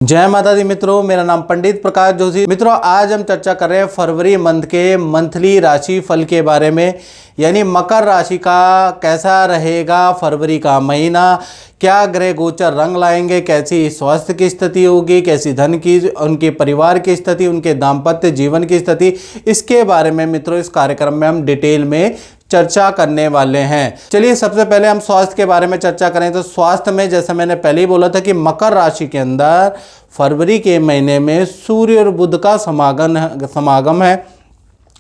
जय माता दी मित्रों, मेरा नाम पंडित प्रकाश जोशी। मित्रों, आज हम चर्चा कर रहे हैं फरवरी मंथ के मंथली राशि फल के बारे में, यानी मकर राशि का कैसा रहेगा फरवरी का महीना, क्या ग्रह गोचर रंग लाएंगे, कैसी स्वास्थ्य की स्थिति होगी, कैसी धन की, उनके परिवार की स्थिति, उनके दाम्पत्य जीवन की स्थिति, इसके बारे में मित्रों इस कार्यक्रम में हम डिटेल में चर्चा करने वाले हैं। चलिए सबसे पहले हम स्वास्थ्य के बारे में चर्चा करें तो स्वास्थ्य में जैसे मैंने पहले ही बोला था कि मकर राशि के अंदर फरवरी के महीने में सूर्य और बुध का समागम है।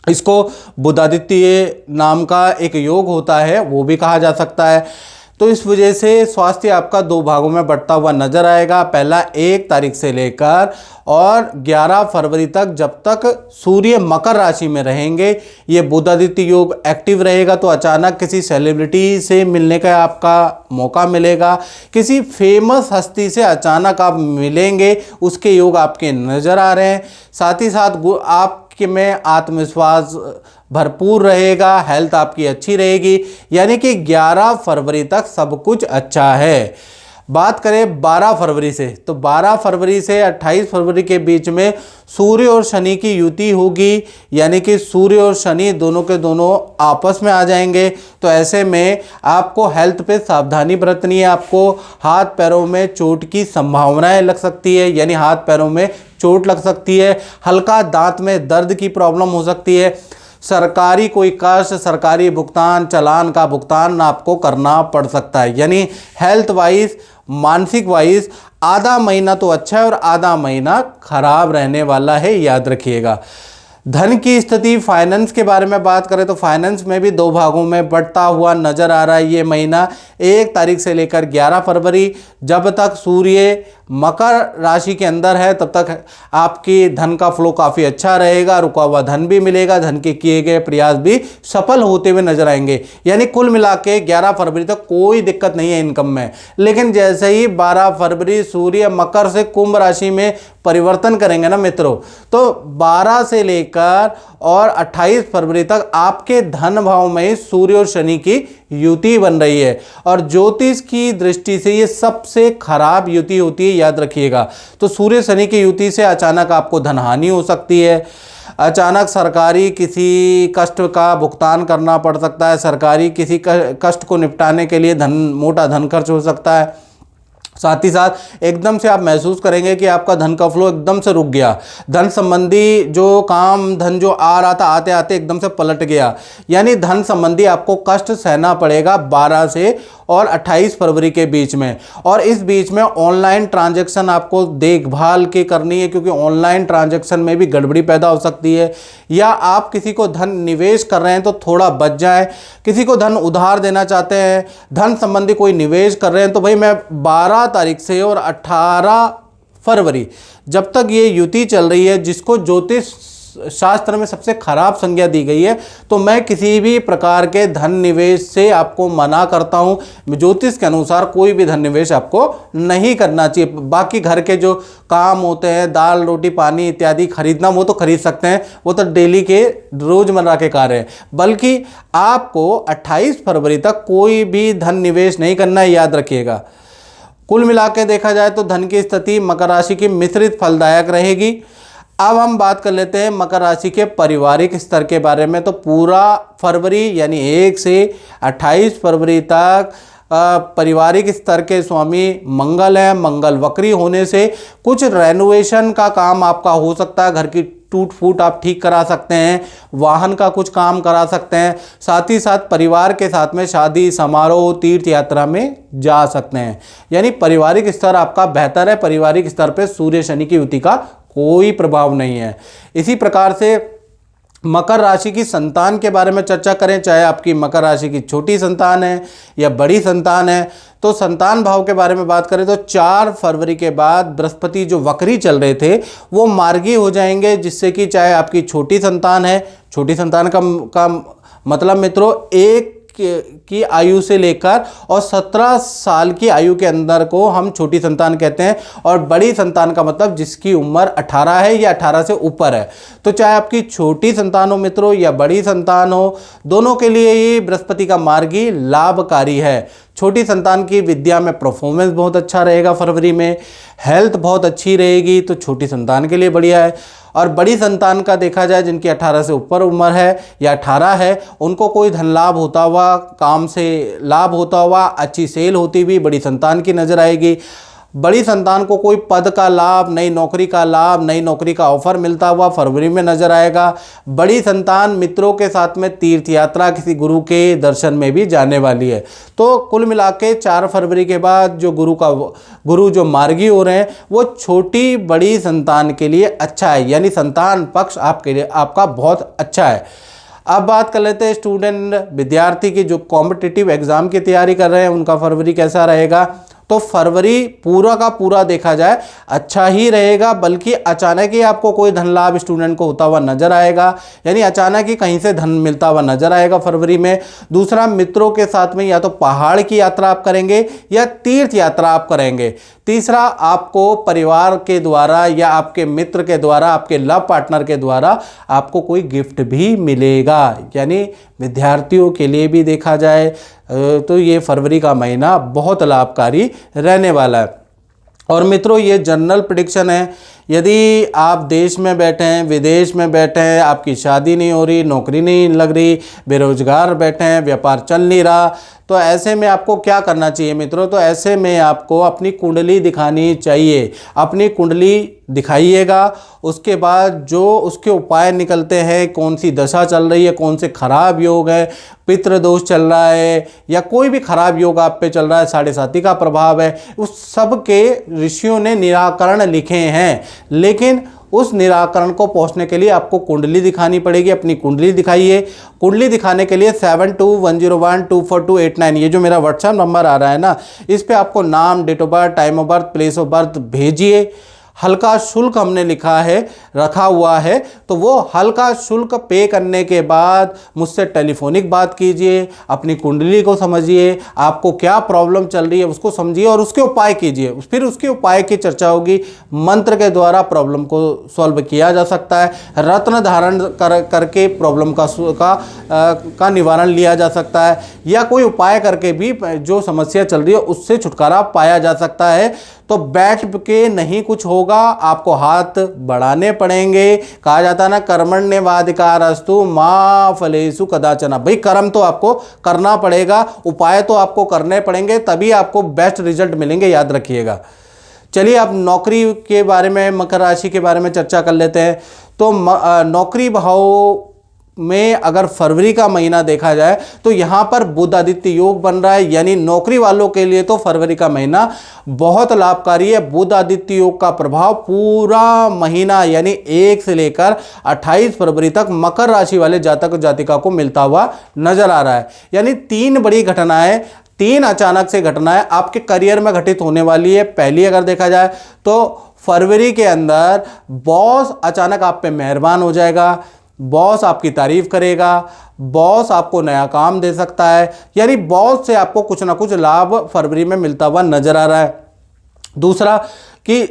इसको बुधादित्य नाम का एक योग होता है, वो भी कहा जा सकता है। तो इस वजह से स्वास्थ्य आपका दो भागों में बढ़ता हुआ नजर आएगा। पहला 1 तारीख से लेकर और 11 फरवरी तक, जब तक सूर्य मकर राशि में रहेंगे, ये बुधादित्य योग एक्टिव रहेगा। तो अचानक किसी सेलिब्रिटी से मिलने का आपका मौका मिलेगा, किसी फेमस हस्ती से अचानक आप मिलेंगे, उसके योग आपके नज़र आ रहे हैं। साथ ही साथ आपके में आत्मविश्वास भरपूर रहेगा, हेल्थ आपकी अच्छी रहेगी, यानी कि 11 फरवरी तक सब कुछ अच्छा है। बात करें 12 फरवरी से, तो 12 फरवरी से 28 फरवरी के बीच में सूर्य और शनि की युति होगी, यानी कि सूर्य और शनि दोनों के दोनों आपस में आ जाएंगे। तो ऐसे में आपको हेल्थ पे सावधानी बरतनी है। आपको हाथ पैरों में चोट की संभावनाएं लग सकती है, यानी हाथ पैरों में चोट लग सकती है, हल्का दांत में दर्द की प्रॉब्लम हो सकती है, सरकारी कोई कष्ट, सरकारी भुगतान, चालान का भुगतान आपको करना पड़ सकता है। यानी हेल्थ वाइज, मानसिक वाइज आधा महीना तो अच्छा है और आधा महीना खराब रहने वाला है, याद रखिएगा। धन की स्थिति, फाइनेंस के बारे में बात करें तो फाइनेंस में भी दो भागों में बढ़ता हुआ नजर आ रहा है ये महीना। 1 तारीख से लेकर 11 फरवरी, जब तक सूर्य मकर राशि के अंदर है तब तक आपकी धन का फ्लो काफ़ी अच्छा रहेगा, रुका हुआ धन भी मिलेगा, धन के किए गए प्रयास भी सफल होते हुए नजर आएंगे। यानी कुल मिला के 11 फरवरी तक कोई दिक्कत नहीं है इनकम में। लेकिन जैसे ही 12 फरवरी सूर्य मकर से कुंभ राशि में परिवर्तन करेंगे ना मित्रों, तो 12 से लेकर और 28 फरवरी तक आपके धन भाव में सूर्य और शनि की युति बन रही है, और ज्योतिष की दृष्टि से ये सबसे खराब युति होती है, याद रखिएगा। तो सूर्य शनि की युति से अचानक आपको धनहानि हो सकती है, अचानक सरकारी किसी कष्ट का भुगतान करना पड़ सकता है, सरकारी किसी कष्ट को निपटाने के लिए मोटा धन खर्च हो सकता है। साथ ही साथ एकदम से आप महसूस करेंगे कि आपका धन का फ्लो एकदम से रुक गया, धन संबंधी जो काम, धन जो आ रहा था आते आते एकदम से पलट गया, यानी धन संबंधी आपको कष्ट सहना पड़ेगा 12 से और 28 फरवरी के बीच में। और इस बीच में ऑनलाइन ट्रांजैक्शन आपको देखभाल के करनी है, क्योंकि ऑनलाइन ट्रांजैक्शन में भी गड़बड़ी पैदा हो सकती है। या आप किसी को धन निवेश कर रहे हैं तो थोड़ा बच जाएं, किसी को धन उधार देना चाहते हैं, धन संबंधी कोई निवेश कर रहे हैं, तो भाई मैं 12 तारीख से और 18 फरवरी जब तक ये युति चल रही है, जिसको ज्योतिष शास्त्र में सबसे खराब संज्ञा दी गई है, तो मैं किसी भी प्रकार के धन निवेश से आपको मना करता हूं। ज्योतिष के अनुसार कोई भी धन निवेश आपको नहीं करना चाहिए। बाकी घर के जो काम होते हैं, दाल रोटी पानी इत्यादि खरीदना, वो तो खरीद सकते हैं, वो तो डेली के रोजमर्रा के कार्य हैं। बल्कि आपको 28 फरवरी तक कोई भी धन निवेश नहीं करना है, याद रखिएगा। कुल मिला के देखा जाए तो धन की स्थिति मकर राशि की मिश्रित फलदायक रहेगी। अब हम बात कर लेते हैं मकर राशि के पारिवारिक स्तर के बारे में। तो पूरा फरवरी यानी 1 से 28 फरवरी तक पारिवारिक स्तर के स्वामी मंगल है। मंगल वक्री होने से कुछ रेनोवेशन का काम आपका हो सकता है, घर की टूट फूट आप ठीक करा सकते हैं, वाहन का कुछ काम करा सकते हैं, साथ ही साथ परिवार के साथ में शादी समारोह, तीर्थ यात्रा में जा सकते हैं। यानी पारिवारिक स्तर आपका बेहतर है। पारिवारिक स्तर पर सूर्य शनि की युति का कोई प्रभाव नहीं है। इसी प्रकार से मकर राशि की संतान के बारे में चर्चा करें, चाहे आपकी मकर राशि की छोटी संतान है या बड़ी संतान है, तो संतान भाव के बारे में बात करें तो 4 फरवरी के बाद बृहस्पति जो वक्री चल रहे थे वो मार्गी हो जाएंगे, जिससे कि चाहे आपकी छोटी संतान है, छोटी संतान का मतलब मित्रों 1 की आयु से लेकर और 17 साल की आयु के अंदर को हम छोटी संतान कहते हैं, और बड़ी संतान का मतलब जिसकी उम्र 18 है या 18 से ऊपर है। तो चाहे आपकी छोटी संतान हो मित्रों या बड़ी संतान हो, दोनों के लिए ये बृहस्पति का मार्गी लाभकारी है। छोटी संतान की विद्या में परफॉर्मेंस बहुत अच्छा रहेगा फरवरी में। हेल्थ बहुत अच्छी रहेगी, तो छोटी संतान के लिए बढ़िया है। और बड़ी संतान का देखा जाए, जिनकी 18 से ऊपर उम्र है या 18 है, उनको कोई धन लाभ होता हुआ, काम से लाभ होता हुआ, अच्छी सेल होती हुई बड़ी संतान की नज़र आएगी। बड़ी संतान को कोई पद का लाभ, नई नौकरी का लाभ, नई नौकरी का ऑफर मिलता हुआ फरवरी में नजर आएगा। बड़ी संतान मित्रों के साथ में तीर्थ यात्रा, किसी गुरु के दर्शन में भी जाने वाली है। तो कुल मिला के 4 फरवरी के बाद जो गुरु जो मार्गी हो रहे हैं, वो छोटी बड़ी संतान के लिए अच्छा है, यानी संतान पक्ष आपके लिए आपका बहुत अच्छा है। अब बात कर लेते हैं स्टूडेंट, विद्यार्थी की जो कॉम्पिटिटिव एग्जाम की तैयारी कर रहे हैं, उनका फरवरी कैसा रहेगा। तो फरवरी पूरा का पूरा देखा जाए अच्छा ही रहेगा, बल्कि अचानक ही आपको कोई धन लाभ स्टूडेंट को होता हुआ नजर आएगा, यानी अचानक ही कहीं से धन मिलता हुआ नजर आएगा फरवरी में। दूसरा, मित्रों के साथ में या तो पहाड़ की यात्रा आप करेंगे या तीर्थ यात्रा आप करेंगे। तीसरा, आपको परिवार के द्वारा या आपके मित्र के द्वारा, आपके लव पार्टनर के द्वारा आपको कोई गिफ्ट भी मिलेगा, यानी विद्यार्थियों के लिए भी देखा जाए तो ये फरवरी का महीना बहुत लाभकारी रहने वाला है। और मित्रों, ये जनरल प्रेडिक्शन है। यदि आप देश में बैठे हैं, विदेश में बैठे हैं, आपकी शादी नहीं हो रही, नौकरी नहीं लग रही, बेरोजगार बैठे हैं, व्यापार चल नहीं रहा, तो ऐसे में आपको क्या करना चाहिए मित्रों। तो ऐसे में आपको अपनी कुंडली दिखानी चाहिए। अपनी कुंडली दिखाइएगा, उसके बाद जो उसके उपाय निकलते हैं, कौन सी दशा चल रही है, कौन से खराब योग है, पितृ दोष चल रहा है या कोई भी खराब योग आप पे चल रहा है, साढ़े साती का प्रभाव है, उस सब के ऋषियों ने निराकरण लिखे हैं। लेकिन उस निराकरण को पहुंचने के लिए आपको कुंडली दिखानी पड़ेगी। अपनी कुंडली दिखाइए। कुंडली दिखाने के लिए 7210124289, ये जो मेरा व्हाट्सएप नंबर आ रहा है ना, इस पे आपको नाम, date of birth, time of birth, place of birth भेजिए। हल्का शुल्क हमने रखा हुआ है, तो वो हल्का शुल्क पे करने के बाद मुझसे टेलीफोनिक बात कीजिए, अपनी कुंडली को समझिए, आपको क्या प्रॉब्लम चल रही है उसको समझिए और उसके उपाय कीजिए। फिर उसके उपाय की चर्चा होगी। मंत्र के द्वारा प्रॉब्लम को सॉल्व किया जा सकता है। रत्न धारण करके प्रॉब्लम का निवारण लिया जा सकता है, या कोई उपाय करके भी जो समस्या चल रही है उससे छुटकारा पाया जा सकता है। तो बैठ के नहीं कुछ होगा, आपको हाथ बढ़ाने पड़ेंगे। कहा जाता है ना, कर्मण्येवाधिकारस्तु मा फलेषु कदाचन। भाई कर्म तो आपको करना पड़ेगा, उपाय तो आपको करने पड़ेंगे, तभी आपको बेस्ट रिजल्ट मिलेंगे, याद रखिएगा। चलिए अब नौकरी के बारे में, मकर राशि के बारे में चर्चा कर लेते हैं। तो नौकरी भाव में अगर फरवरी का महीना देखा जाए तो यहाँ पर बुध आदित्य योग बन रहा है, यानी नौकरी वालों के लिए तो फरवरी का महीना बहुत लाभकारी है। बुध आदित्य योग का प्रभाव पूरा महीना, यानी 1 से लेकर 28 फरवरी तक मकर राशि वाले जातक और जातिका को मिलता हुआ नजर आ रहा है। यानी 3 बड़ी घटनाएं, 3 अचानक से घटनाएं आपके करियर में घटित होने वाली है। पहली अगर देखा जाए तो फरवरी के अंदर बॉस अचानक आप पे मेहरबान हो जाएगा, बॉस आपकी तारीफ करेगा, बॉस आपको नया काम दे सकता है, यानी बॉस से आपको कुछ ना कुछ लाभ फरवरी में मिलता हुआ नजर आ रहा है। दूसरा कि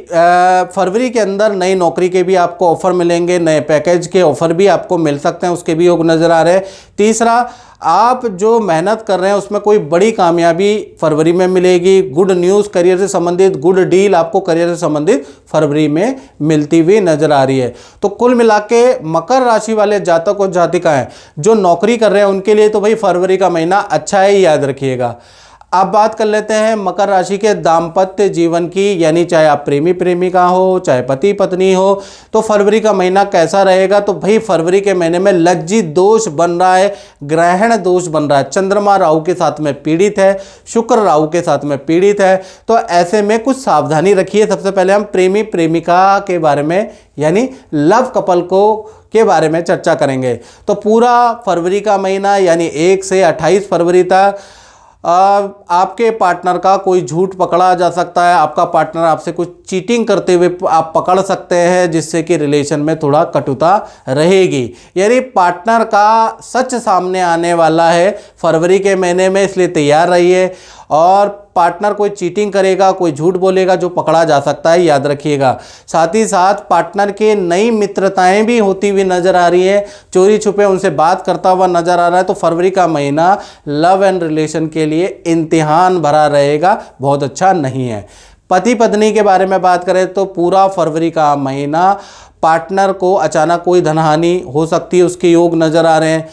फरवरी के अंदर नई नौकरी के भी आपको ऑफर मिलेंगे, नए पैकेज के ऑफर भी आपको मिल सकते हैं, उसके भी योग नज़र आ रहे हैं। तीसरा, आप जो मेहनत कर रहे हैं उसमें कोई बड़ी कामयाबी फरवरी में मिलेगी। गुड न्यूज़ करियर से संबंधित, गुड डील आपको करियर से संबंधित फरवरी में मिलती हुई नजर आ रही है। तो कुल मिला के मकर राशि वाले जातक और जातिकाएं जो नौकरी कर रहे हैं उनके लिए तो भाई फरवरी का महीना अच्छा है, याद रखिएगा। अब बात कर लेते हैं मकर राशि के दाम्पत्य जीवन की, यानी चाहे आप प्रेमी प्रेमिका हो, चाहे पति पत्नी हो, तो फरवरी का महीना कैसा रहेगा। तो भाई फरवरी के महीने में लज्जित दोष बन रहा है, ग्रहण दोष बन रहा है। चंद्रमा राहु के साथ में पीड़ित है, शुक्र राहु के साथ में पीड़ित है। तो ऐसे में कुछ सावधानी रखिए। सबसे पहले हम प्रेमी प्रेमिका के बारे में, यानी लव कपल के बारे में चर्चा करेंगे। तो पूरा फरवरी का महीना, यानी 1 से 28 फरवरी तक आपके पार्टनर का कोई झूठ पकड़ा जा सकता है। आपका पार्टनर आपसे कुछ चीटिंग करते हुए आप पकड़ सकते हैं, जिससे कि रिलेशन में थोड़ा कटुता रहेगी। यानी पार्टनर का सच सामने आने वाला है फरवरी के महीने में, इसलिए तैयार रहिए। और पार्टनर कोई चीटिंग करेगा, कोई झूठ बोलेगा जो पकड़ा जा सकता है, याद रखिएगा। साथ ही साथ पार्टनर के नई मित्रताएं भी होती हुई नजर आ रही है, चोरी छुपे उनसे बात करता हुआ नजर आ रहा है। तो फरवरी का महीना लव एंड रिलेशन के लिए इम्तिहान भरा रहेगा, बहुत अच्छा नहीं है। पति पत्नी के बारे में बात करें तो पूरा फरवरी का महीना पार्टनर को अचानक कोई धनहानि हो सकती है, उसके योग नज़र आ रहे हैं।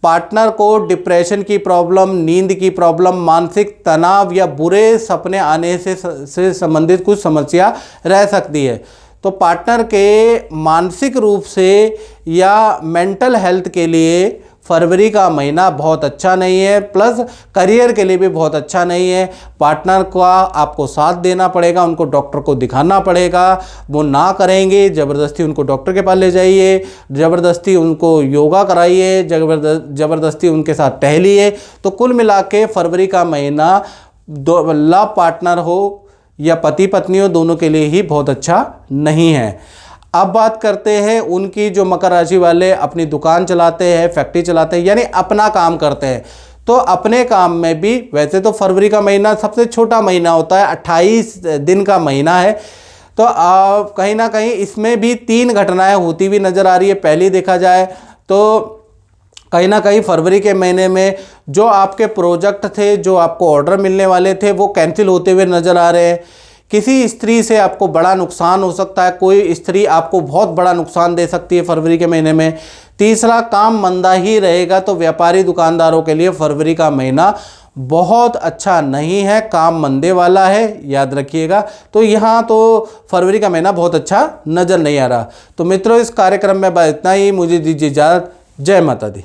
पार्टनर को डिप्रेशन की प्रॉब्लम, नींद की प्रॉब्लम, मानसिक तनाव या बुरे सपने आने से संबंधित कुछ समस्या रह सकती है। तो पार्टनर के मानसिक रूप से या मेंटल हेल्थ के लिए फरवरी का महीना बहुत अच्छा नहीं है, प्लस करियर के लिए भी बहुत अच्छा नहीं है। पार्टनर का आपको साथ देना पड़ेगा, उनको डॉक्टर को दिखाना पड़ेगा, वो ना करेंगे ज़बरदस्ती उनको डॉक्टर के पास ले जाइए, ज़बरदस्ती उनको योगा कराइए, ज़बरदस्ती उनके साथ टहलिए। तो कुल मिला के फरवरी का महीना लव पार्टनर हो या पति पत्नी हो, दोनों के लिए ही बहुत अच्छा नहीं है। अब बात करते हैं उनकी जो मकर राशि वाले अपनी दुकान चलाते हैं, फैक्ट्री चलाते हैं, यानी अपना काम करते हैं। तो अपने काम में भी वैसे तो फरवरी का महीना सबसे छोटा महीना होता है, 28 दिन का महीना है। तो कहीं ना कहीं इसमें भी 3 घटनाएं होती हुई नज़र आ रही है। पहली देखा जाए तो कहीं ना कहीं फरवरी के महीने में जो आपके प्रोजेक्ट थे, जो आपको ऑर्डर मिलने वाले थे, वो कैंसिल होते हुए नज़र आ रहे हैं। किसी स्त्री से आपको बड़ा नुकसान हो सकता है, कोई स्त्री आपको बहुत बड़ा नुकसान दे सकती है फरवरी के महीने में। तीसरा, काम मंदा ही रहेगा। तो व्यापारी दुकानदारों के लिए फरवरी का महीना बहुत अच्छा नहीं है, काम मंदे वाला है, याद रखिएगा। तो यहाँ तो फरवरी का महीना बहुत अच्छा नज़र नहीं आ रहा। तो मित्रों, इस कार्यक्रम में बस इतना ही। मुझे दीजिए इजाज़त। जय माता दी।